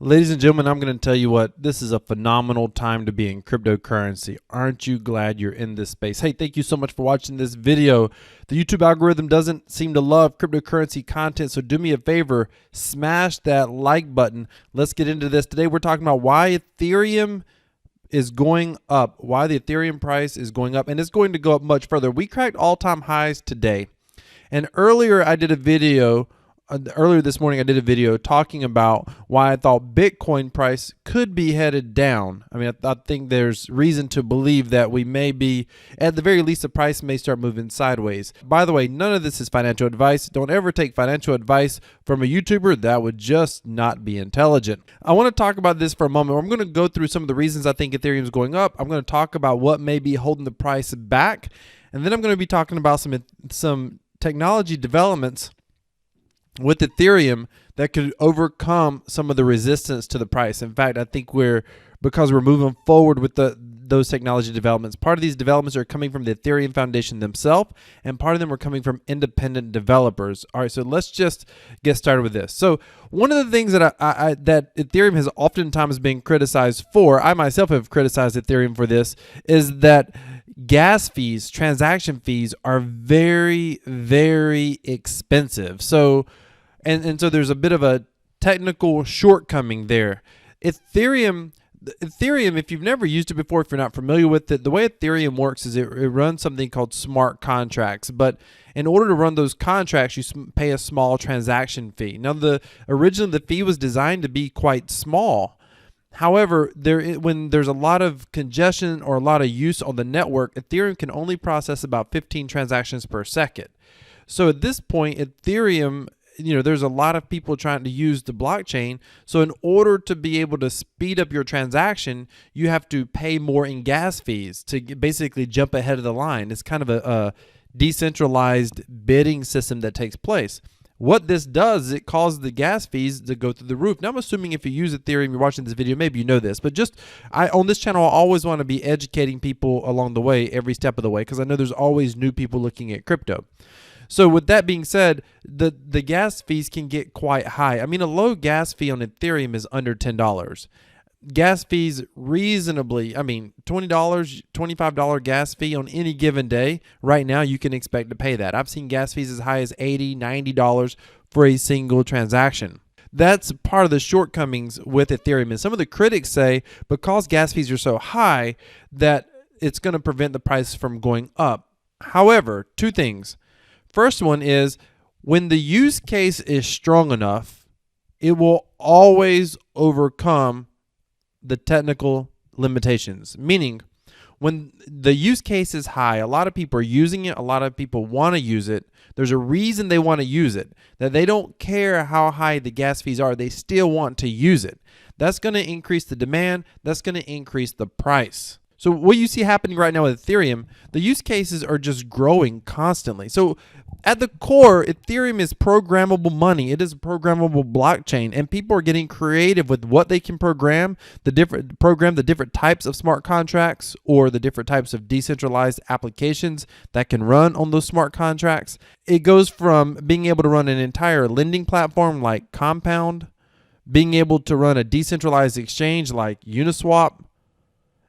Ladies and gentlemen, I'm going to tell you what, this is a phenomenal time to be in cryptocurrency. Aren't you glad you're in this space? Hey, thank you so much for watching this video. The YouTube algorithm doesn't seem to love cryptocurrency content, so do me a favor, smash that like button. Let's get into this. Today we're talking about why Ethereum is going up, why the Ethereum price is going up, and it's going to go up much further. We cracked all-time highs today. And earlier this morning I did a video talking about why I thought Bitcoin price could be headed down. I mean, I think there's reason to believe that we may be, at the very least, the price may start moving sideways. By the way, none of this is financial advice. Don't ever take financial advice from a YouTuber. That would just not be intelligent. I want to talk about this for a moment. I'm going to go through some of the reasons I think Ethereum is going up. I'm going to talk about what may be holding the price back. And then I'm going to be talking about some technology developments with Ethereum that could overcome some of the resistance to the price. In fact, I think because we're moving forward with those technology developments, part of these developments are coming from the Ethereum Foundation themselves, and part of them are coming from independent developers. All right, so let's just get started with this. So one of the things that that Ethereum has oftentimes been criticized for, I myself have criticized Ethereum for this, is that gas fees, transaction fees are very, very expensive. So, and so there's a bit of a technical shortcoming there. Ethereum, if you've never used it before, if you're not familiar with it, the way Ethereum works is it runs something called smart contracts. But in order to run those contracts, you pay a small transaction fee. Now, originally the fee was designed to be quite small. However, when there's a lot of congestion or a lot of use on the network, Ethereum can only process about 15 transactions per second. So at this point, Ethereum, there's a lot of people trying to use the blockchain. So in order to be able to speed up your transaction, you have to pay more in gas fees to basically jump ahead of the line. It's kind of a decentralized bidding system that takes place. What this does is it causes the gas fees to go through the roof. Now, I'm assuming if you use Ethereum, you're watching this video, maybe you know this, but on this channel, I always want to be educating people along the way, every step of the way, because I know there's always new people looking at crypto. So with that being said, the gas fees can get quite high. I mean, a low gas fee on Ethereum is under $10. Gas fees reasonably, I mean, $20, $25 gas fee on any given day. Right now, you can expect to pay that. I've seen gas fees as high as $80, $90 for a single transaction. That's part of the shortcomings with Ethereum. And some of the critics say because gas fees are so high that it's going to prevent the price from going up. However, two things. First one is when the use case is strong enough, it will always overcome the technical limitations. Meaning, when the use case is high, a lot of people are using it, a lot of people want to use it. There's a reason they want to use it, that they don't care how high the gas fees are, they still want to use it. That's going to increase the demand, that's going to increase the price. So what you see happening right now with Ethereum, the use cases are just growing constantly. So at the core, Ethereum is programmable money. It is a programmable blockchain, and people are getting creative with what they can program, the different types of smart contracts or the different types of decentralized applications that can run on those smart contracts. It goes from being able to run an entire lending platform like Compound, being able to run a decentralized exchange like Uniswap.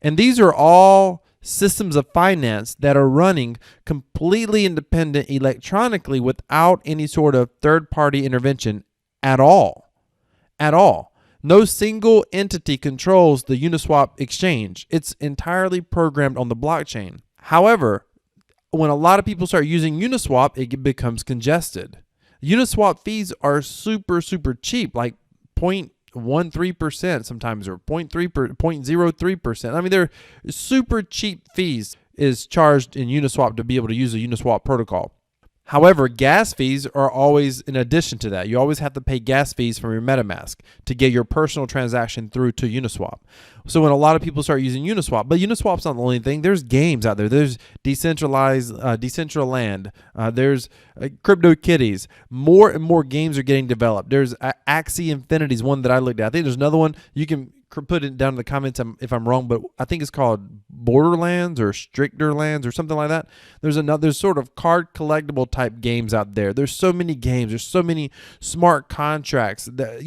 And these are all systems of finance that are running completely independent electronically without any sort of third-party intervention at all. At all. No single entity controls the Uniswap exchange. It's entirely programmed on the blockchain. However, when a lot of people start using Uniswap, it becomes congested. Uniswap fees are super, super cheap, like 0.13% sometimes, or 0.03%. I mean, they're super cheap fees is charged in Uniswap to be able to use a Uniswap protocol. However, gas fees are always in addition to that. You always have to pay gas fees from your MetaMask to get your personal transaction through to Uniswap. So when a lot of people start using Uniswap, but Uniswap's not the only thing. There's games out there. There's Decentraland. There's CryptoKitties. More and more games are getting developed. There's Axie Infinity is one that I looked at. I think there's another one. You can put it down in the comments if I'm wrong, but I think it's called Borderlands or Stricter Lands or something like that. There's sort of card collectible type games out there. There's so many games. There's so many smart contracts that,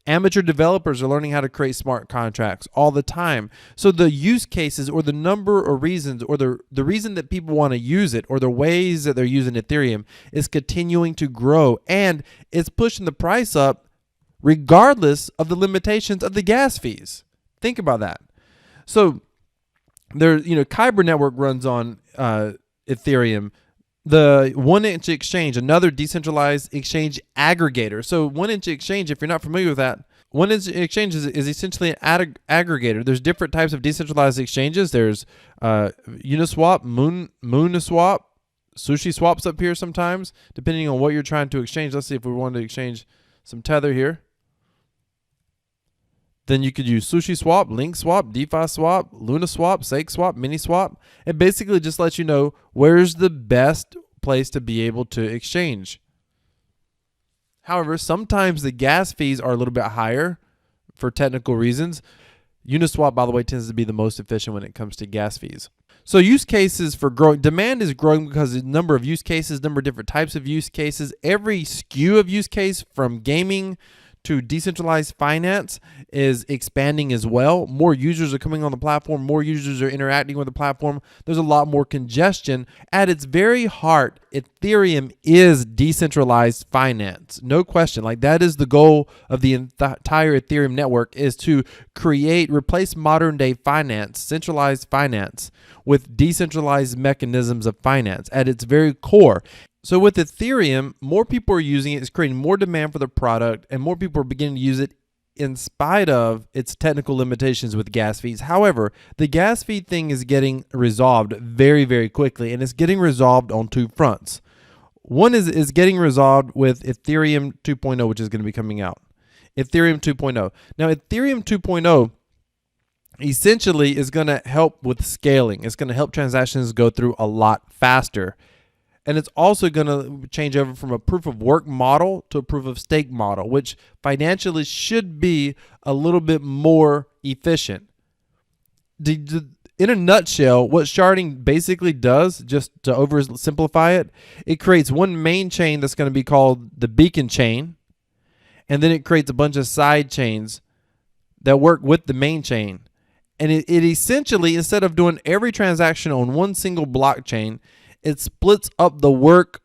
Amateur developers are learning how to create smart contracts all the time. So the use cases or the number of reasons or the reason that people want to use it or the ways that they're using Ethereum is continuing to grow, and it's pushing the price up regardless of the limitations of the gas fees. Think about that. So there, Kyber network runs on Ethereum. The 1inch Exchange, another decentralized exchange aggregator. So 1inch Exchange, if you're not familiar with that, 1inch Exchange is essentially an aggregator. There's different types of decentralized exchanges. There's Uniswap, Mooniswap, Sushi Swaps up here sometimes, depending on what you're trying to exchange. Let's see if we wanted to exchange some Tether here. Then you could use Sushi Swap, Link Swap, DeFi Swap, Luna Swap, Sake Swap, Mini Swap. It basically just lets you know where's the best place to be able to exchange. However, sometimes the gas fees are a little bit higher for technical reasons. Uniswap, by the way, tends to be the most efficient when it comes to gas fees. So use cases for growing. Demand is growing because the number of use cases, number of different types of use cases. Every SKU of use case from gaming to decentralized finance is expanding as well. More users are coming on the platform. More users are interacting with the platform. There's a lot more congestion. At its very heart, Ethereum is decentralized finance. No question. Like, that is the goal of the entire Ethereum network, is to replace modern day finance, centralized finance, with decentralized mechanisms of finance at its very core. So with Ethereum, more people are using it. It's creating more demand for the product, and more people are beginning to use it in spite of its technical limitations with gas fees. However, the gas fee thing is getting resolved very, very quickly, and it's getting resolved on two fronts. One is getting resolved with Ethereum 2.0, which is going to be coming out. Ethereum 2.0. Now, Ethereum 2.0 essentially is going to help with scaling. It's going to help transactions go through a lot faster. And it's also going to change over from a proof of work model to a proof of stake model, which financially should be a little bit more efficient. In a nutshell, what sharding basically does, just to oversimplify it, it creates one main chain that's going to be called the beacon chain. And then it creates a bunch of side chains that work with the main chain. And it essentially, instead of doing every transaction on one single blockchain, it splits up the work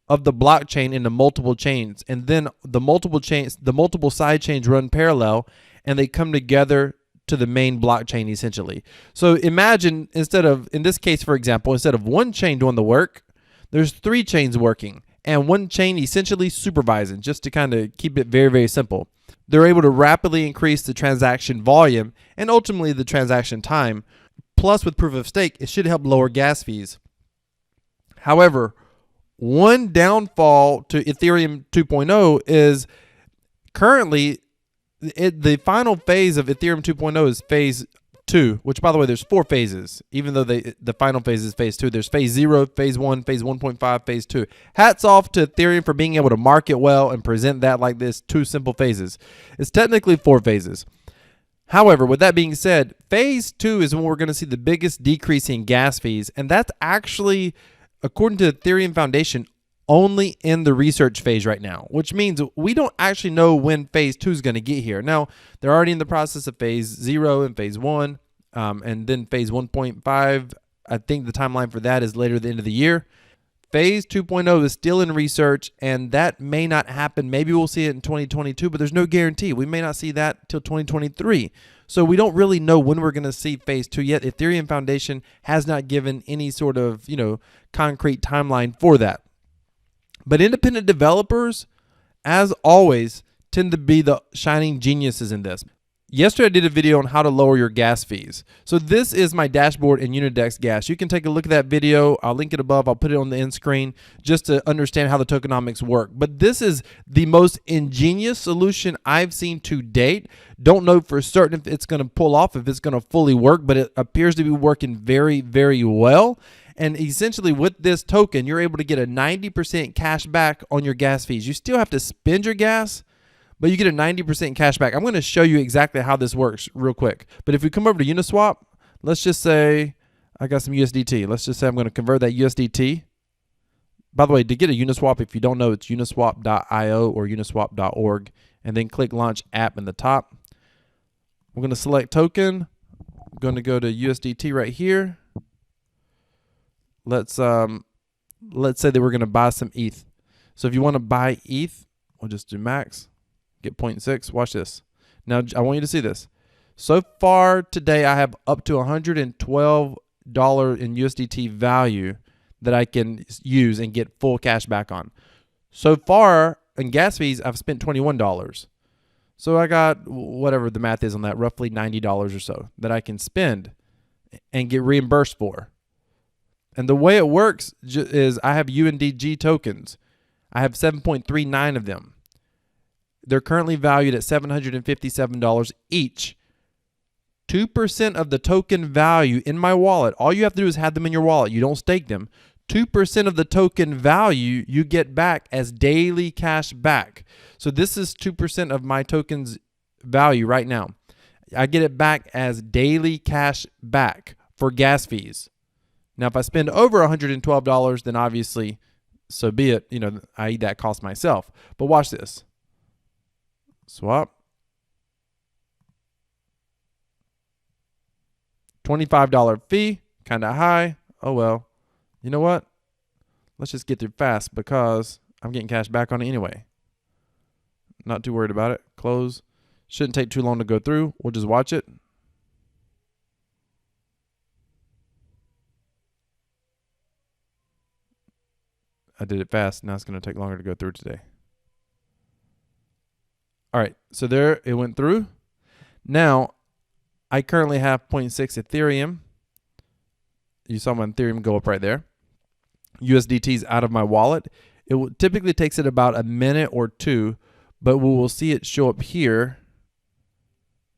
of the blockchain into multiple chains, and then the multiple side chains run parallel, and they come together to the main blockchain essentially. So imagine, in this case, for example, instead of one chain doing the work, there's three chains working, and one chain essentially supervising, just to kind of keep it very, very simple. They're able to rapidly increase the transaction volume and ultimately the transaction time. Plus, with proof of stake, it should help lower gas fees. However, one downfall to Ethereum 2.0 is currently the final phase of Ethereum 2.0 is phase 2, which, by the way, there's 4 phases. Even though the final phase is phase 2, there's phase 0, phase 1, phase 1.5, phase 2. Hats off to Ethereum for being able to market well and present that like this, 2 simple phases. It's technically 4 phases. However, with that being said, phase 2 is when we're going to see the biggest decrease in gas fees, and that's actually, according to the Ethereum Foundation, only in the research phase right now, which means we don't actually know when phase 2 is going to get here. Now, they're already in the process of phase 0 and phase 1, and then phase 1.5. I think the timeline for that is later at the end of the year. Phase 2.0 is still in research, and that may not happen. Maybe we'll see it in 2022, but there's no guarantee. We may not see that till 2023. So we don't really know when we're going to see phase 2 yet. Ethereum Foundation has not given any sort of, concrete timeline for that. But independent developers, as always, tend to be the shining geniuses in this. Yesterday, I did a video on how to lower your gas fees. So this is my dashboard in UniDexGas. You can take a look at that video. I'll link it above. I'll put it on the end screen just to understand how the tokenomics work. But this is the most ingenious solution I've seen to date. Don't know for certain if it's going to pull off, if it's going to fully work, but it appears to be working very, very well. And essentially with this token, you're able to get a 90% cash back on your gas fees. You still have to spend your gas, but you get a 90% cash back. I'm going to show you exactly how this works real quick. But if we come over to Uniswap, let's just say I got some USDT. Let's just say I'm going to convert that USDT. By the way, to get a Uniswap, if you don't know, it's uniswap.io or uniswap.org. and then click launch app in the top. We're going to select token. I'm going to go to USDT right here. Let's say that we're going to buy some ETH. So if you want to buy ETH, we'll just do max, get 0.6. Watch this. Now I want you to see this. So far today, I have up to $112 in USDT value that I can use and get full cash back on. So far in gas fees, I've spent $21. So I got whatever the math is on that, roughly $90 or so that I can spend and get reimbursed for. And the way it works is I have UNDG tokens. I have 7.39 of them. They're currently valued at $757 each. 2% of the token value in my wallet, all you have to do is have them in your wallet. You don't stake them. 2% of the token value you get back as daily cash back. So this is 2% of my token's value right now. I get it back as daily cash back for gas fees. Now, if I spend over $112, then obviously, so be it. You know, I eat that cost myself. But watch this. Swap. $25 fee, kind of high. Oh, well. You know what? Let's just get through fast because I'm getting cash back on it anyway. Not too worried about it. Close. Shouldn't take too long to go through. We'll just watch it. I did it fast. Now it's going to take longer to go through today. All right. So there it went through. Now, I currently have 0.6 Ethereum. You saw my Ethereum go up right there. USDT's out of my wallet. It typically takes it about a minute or two, but we will see it show up here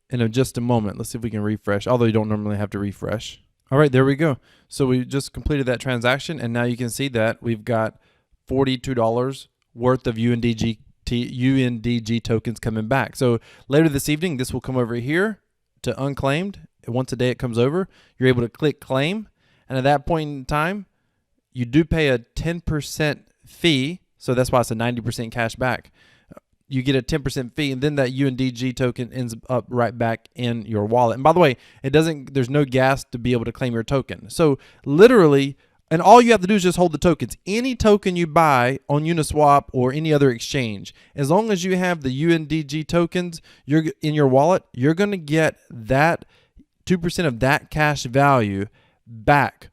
in just a moment. Let's see if we can refresh, although you don't normally have to refresh. All right, there we go. So we just completed that transaction, and now you can see that we've got $42 worth of UNDG tokens coming back. So later this evening, this will come over here to unclaimed. Once a day it comes over, you're able to click claim, and at that point in time, you do pay a 10% fee, so that's why it's a 90% cash back. You get a 10% fee, and then that UNDG token ends up right back in your wallet. And by the way, there's no gas to be able to claim your token. So literally, and all you have to do is just hold the tokens. Any token you buy on Uniswap or any other exchange, as long as you have the UNDG tokens in your wallet, you're going to get that 2% of that cash value back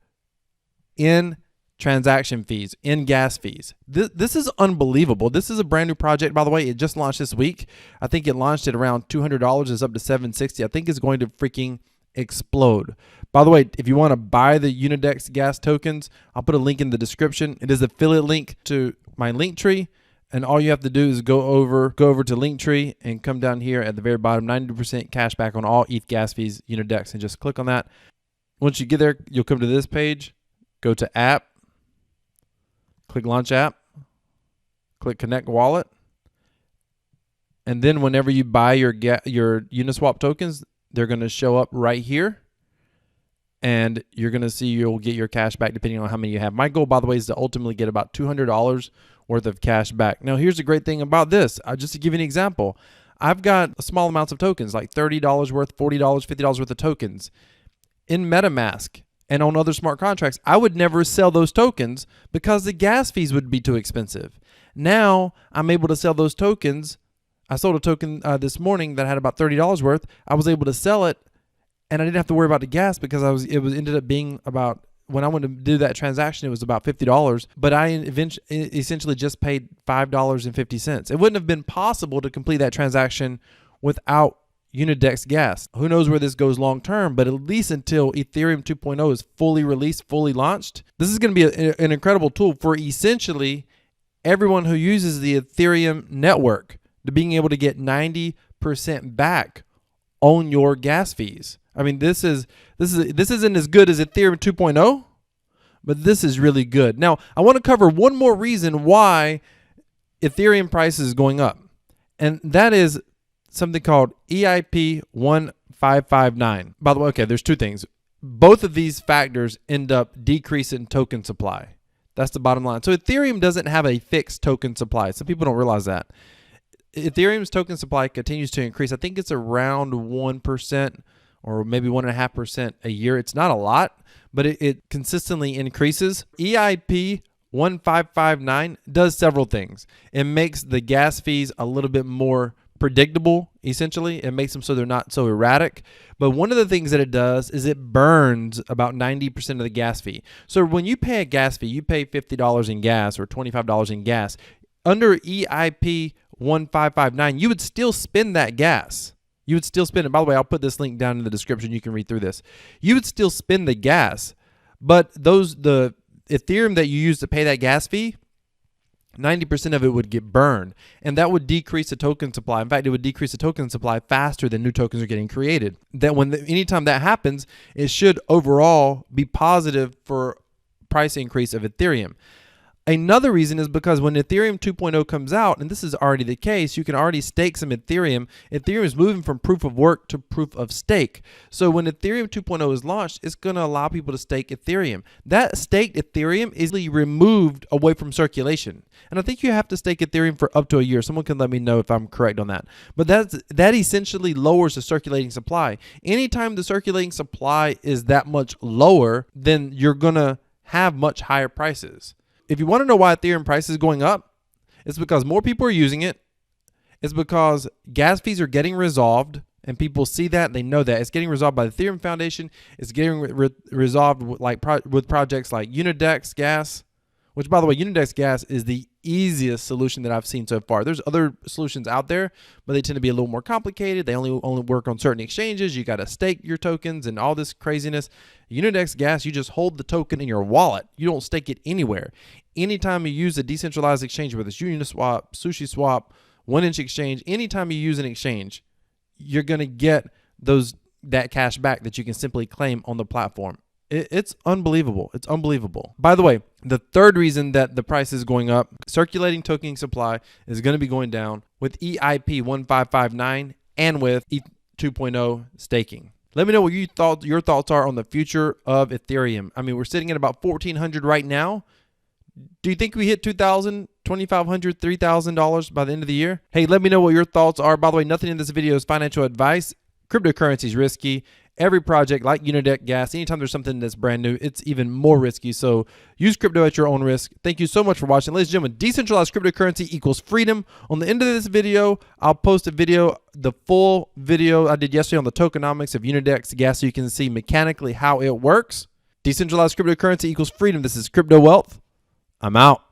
in transaction fees, in gas fees. This is unbelievable. This is a brand new project, by the way. It just launched this week. I think it launched at around $200. It's up to $760. I think it's going to freaking explode. By the way, if you want to buy the UniDexGas tokens, I'll put a link in the description. It is an affiliate link to my link tree, and all you have to do is go over to Linktree and come down here at the very bottom, 90% cash back on all ETH gas fees, UniDex, and just click on that. Once you get there, you'll come to this page, go to app, click launch app, click connect wallet, and then whenever you buy your Uniswap tokens, they're going to show up right here, and you're going to see you'll get your cash back depending on how many you have. My goal, by the way, is to ultimately get about $200 worth of cash back. Now, here's the great thing about this. Just to give you an example, I've got small amounts of tokens, like $30 worth, $40, $50 worth of tokens in MetaMask. And on other smart contracts, I would never sell those tokens because the gas fees would be too expensive. Now I'm able to sell those tokens. I sold a token this morning that had about $30 worth. I was able to sell it, and I didn't have to worry about the gas because ended up being about, when I went to do that transaction, it was about $50. But I essentially just paid $5.50. It wouldn't have been possible to complete that transaction without UniDex Gas. Who knows where this goes long term, but at least until Ethereum 2.0 is fully released, fully launched, this is going to be an incredible tool for essentially everyone who uses the Ethereum network to being able to get 90% back on your gas fees. I mean, this isn't as good as Ethereum 2.0, but this is really good. Now, I want to cover one more reason why Ethereum price is going up, and that is something called EIP 1559. By the way, okay, there's two things. Both of these factors end up decreasing token supply. That's the bottom line. So Ethereum doesn't have a fixed token supply. Some people don't realize that. Ethereum's token supply continues to increase. I think it's around 1% or maybe 1.5% a year. It's not a lot, but it consistently increases. EIP 1559 does several things. It makes the gas fees a little bit more predictable, essentially. It makes them so they're not so erratic. But one of the things that it does is it burns about 90% of the gas fee. So when you pay a gas fee, you pay $50 in gas or $25 in gas. Under EIP 1559, you would still spend that gas. You would still spend it. By the way, I'll put this link down in the description. You can read through this. You would still spend the gas, but the Ethereum that you use to pay that gas fee, 90% of it would get burned, and that would decrease the token supply. In fact, it would decrease the token supply faster than new tokens are getting created. That anytime that happens, it should overall be positive for price increase of Ethereum. Another reason is because when Ethereum 2.0 comes out, and this is already the case, you can already stake some Ethereum. Ethereum is moving from proof of work to proof of stake. So when Ethereum 2.0 is launched, it's going to allow people to stake Ethereum. That staked Ethereum is removed away from circulation. And I think you have to stake Ethereum for up to a year. Someone can let me know if I'm correct on that. But that essentially lowers the circulating supply. Anytime the circulating supply is that much lower, then you're going to have much higher prices. If you want to know why Ethereum price is going up, it's because more people are using it. It's because gas fees are getting resolved, and people see that. They know that. It's getting resolved by the Ethereum Foundation. It's getting resolved with projects like UniDexGas, which, by the way, UniDexGas is the easiest solution that I've seen so far. There's other solutions out there, but they tend to be a little more complicated. They only work on certain exchanges. You got to stake your tokens and all this craziness. UniDexGas, you just hold the token in your wallet. You don't stake it anywhere. Anytime you use a decentralized exchange, whether it's Uniswap, SushiSwap, 1inch exchange, anytime you use an exchange, you're going to get that cash back that you can simply claim on the platform. It's unbelievable. It's unbelievable. By the way, the third reason that the price is going up, circulating token supply is going to be going down with EIP 1559 and with ETH 2.0 staking. Let me know what your thoughts are on the future of Ethereum. I mean, we're sitting at about $1,400 right now. Do you think we hit $2,000, $2,500, $3,000 by the end of the year? Hey, let me know what your thoughts are. By the way, nothing in this video is financial advice. Cryptocurrency is risky. Every project like UniDexGas, anytime there's something that's brand new, it's even more risky. So use crypto at your own risk. Thank you so much for watching. Ladies and gentlemen, decentralized cryptocurrency equals freedom. On the end of this video, I'll post a video, the full video I did yesterday on the tokenomics of UniDexGas, so you can see mechanically how it works. Decentralized cryptocurrency equals freedom. This is Crypto Wealth. I'm out.